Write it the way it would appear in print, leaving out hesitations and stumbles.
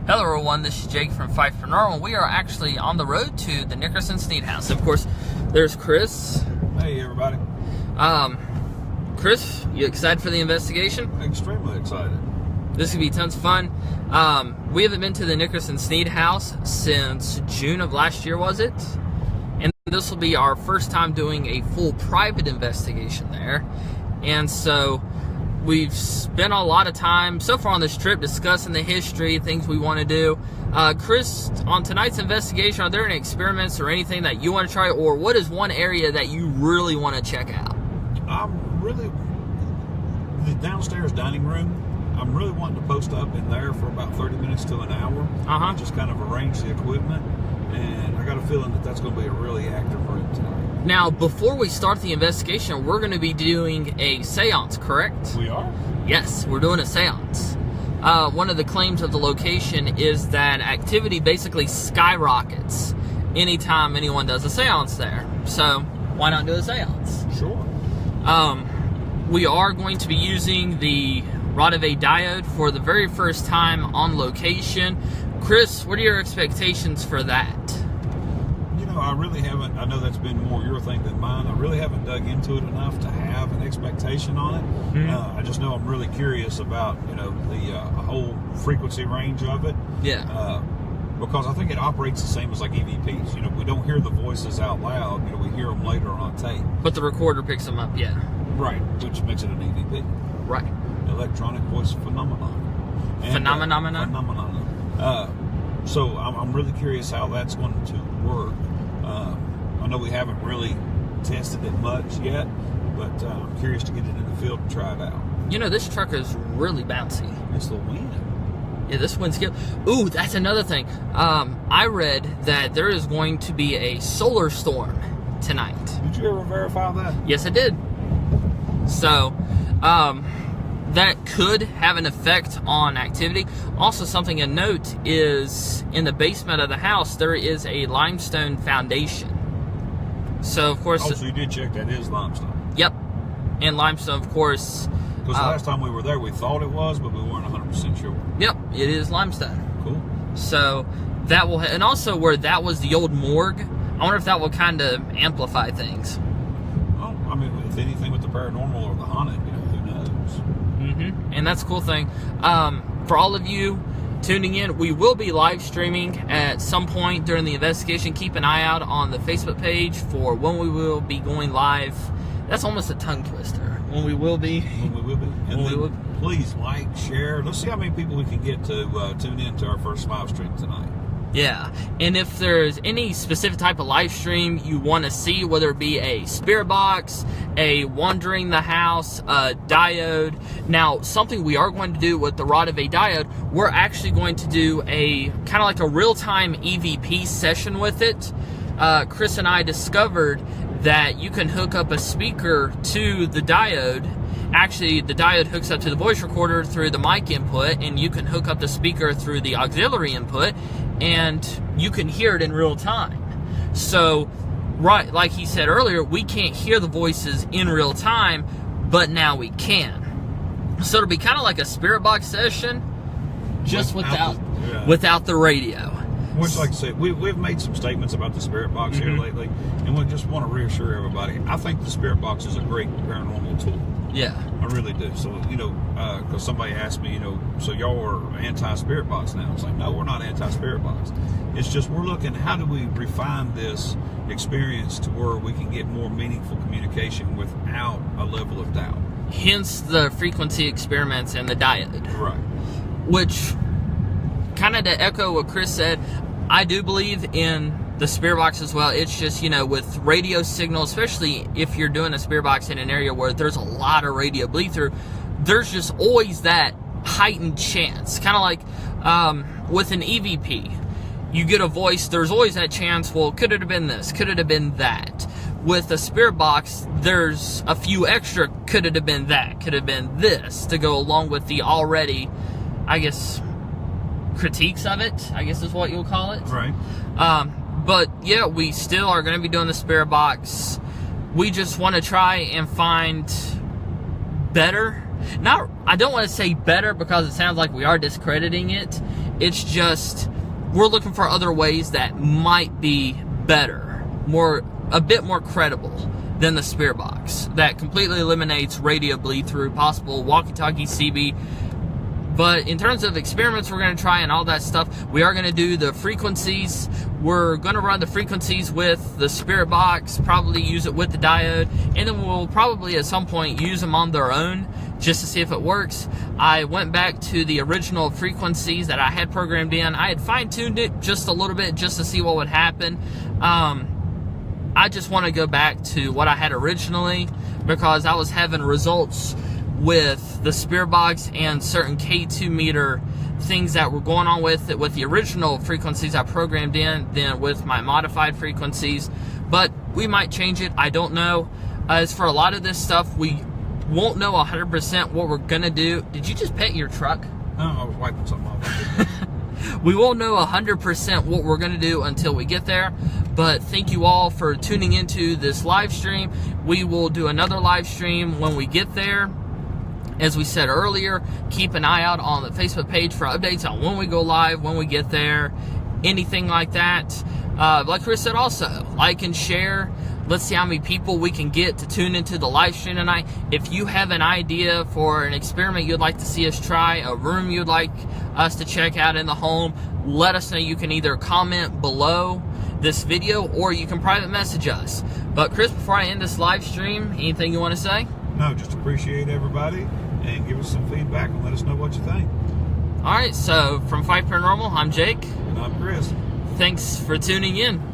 Hello everyone, this is Jake from Fife Paranormal. We are actually on the road to the Nickerson Snead House. Of course, there's Chris. Hey everybody. Chris, you excited for the investigation? Extremely excited. This is going to be tons of fun. We haven't been to the Nickerson Snead House since June of last year, was it? And this will be our first time doing a full private investigation there. And so we've spent a lot of time so far on this trip discussing the history, things we want to do. Chris, on tonight's investigation, are there any experiments or anything that you want to try, or what is one area that you really want to check out? The downstairs dining room, I'm really wanting to post up in there for about 30 minutes to an hour. And just kind of arrange the equipment, and I got a feeling that that's going to be a really active room tonight. Now, before we start the investigation, we're going to be doing a seance, correct? We are? Yes, we're doing a seance. One of the claims of the location is that activity basically skyrockets anytime anyone does a seance there. So, why not do a seance? Sure. We are going to be using the Rodave diode for the very first time on location. Chris, what are your expectations for that? You know, I really haven't, I know that's been more your thing than mine. I really haven't dug into it enough to have an expectation on it. I just know I'm really curious about, you know, the whole frequency range of it. Yeah. Because I think it operates the same as like EVPs. You know, we don't hear the voices out loud. You know, we hear them later on tape. But the recorder picks them up, yeah. Right, which makes it an EVP. Right. Electronic voice phenomenon. Phenomenon. So I'm really curious how that's going to work. I know we haven't really tested it much yet, but I'm curious to get it in the field and try it out. You know, this truck is really bouncy. It's the wind. Yeah, this wind's good. Ooh, that's another thing. I read that there is going to be a solar storm tonight. Did you ever verify that? Yes, I did. So, that could have an effect on activity. Also, something to note is in the basement of the house, there is a limestone foundation. So, of course... Oh, so you did check that is limestone? Yep. And limestone, of course... Because the last time we were there, we thought it was, but we weren't 100% sure. Yep, it is limestone. Cool. So, that will... And also, where that was the old morgue, I wonder if that will kind of amplify things. Well, I mean, if anything with the paranormal or the haunted, you know, who knows? And that's a cool thing. For all of you tuning in, we will be live streaming at some point during the investigation. Keep an eye out on the Facebook page for when we will be going live. That's almost a tongue twister. When we will be. And please like, share. Let's see how many people we can get to tune in to our first live stream tonight. Yeah, and if there's any specific type of live stream you want to see, whether it be a spirit box, a wandering the house, a diode. Now, something we are going to do with the Rodave diode, we're actually going to do a kind of like a real-time EVP session with it. Chris and I discovered that you can hook up a speaker to the diode. Actually, the diode hooks up to the voice recorder through the mic input, and you can hook up the speaker through the auxiliary input, and you can hear it in real time. So, right, like he said earlier, we can't hear the voices in real time, but now we can. So it'll be kind of like a spirit box session, just without the radio. Which, like I said, we've made some statements about the spirit box here lately, and we just want to reassure everybody. I think the spirit box is a great paranormal tool. Yeah. I really do. So, you know, because somebody asked me, you know, so y'all are anti-spirit box now. It's like, no, we're not anti-spirit box. It's just we're looking, how do we refine this experience to where we can get more meaningful communication without a level of doubt. Hence the frequency experiments and the diode. Right. Which, kind of to echo what Chris said, I do believe in the spirit box as well. It's just, you know, with radio signal, especially if you're doing a spirit box in an area where there's a lot of radio bleed through, there's just always that heightened chance. Kind of like with an EVP. You get a voice, there's always that chance, well, could it have been this? Could it have been that? With a spirit box, there's a few extra could it have been that? Could have been this to go along with the already, I guess, critiques of it, I guess is what you'll call it. Right. But yeah, we still are going to be doing the spirit box. We just want to try and find better I don't want to say better because it sounds like we are discrediting it. It's just we're looking for other ways that might be better, a bit more credible than the spirit box that completely eliminates radio bleed through, possible walkie-talkie CB. But in terms of experiments we're going to try and all that stuff, we are going to do the frequencies. We're going to run the frequencies with the spirit box, probably use it with the diode, and then we'll probably at some point use them on their own just to see if it works. I went back to the original frequencies that I had programmed in. I had fine-tuned it just a little bit just to see what would happen. I just want to go back to what I had originally because I was having results with the spirit box and certain K2 meter things that were going on with it with the original frequencies I programmed in than with my modified frequencies. But we might change it. I don't know. As for a lot of this stuff, we won't know 100% what we're going to do. Did you just pet your truck? No, I was wiping something off. We won't know 100% what we're going to do until we get there. But thank you all for tuning into this live stream. We will do another live stream when we get there. As we said earlier, keep an eye out on the Facebook page for updates on when we go live, when we get there, anything like that. Like Chris said also, like and share. Let's see how many people we can get to tune into the live stream tonight. If you have an idea for an experiment you'd like to see us try, a room you'd like us to check out in the home, let us know. You can either comment below this video or you can private message us. But Chris, before I end this live stream, anything you want to say? No, just appreciate everybody and give us some feedback and let us know what you think. Alright, so from Fife Paranormal, I'm Jake. And I'm Chris. Thanks for tuning in.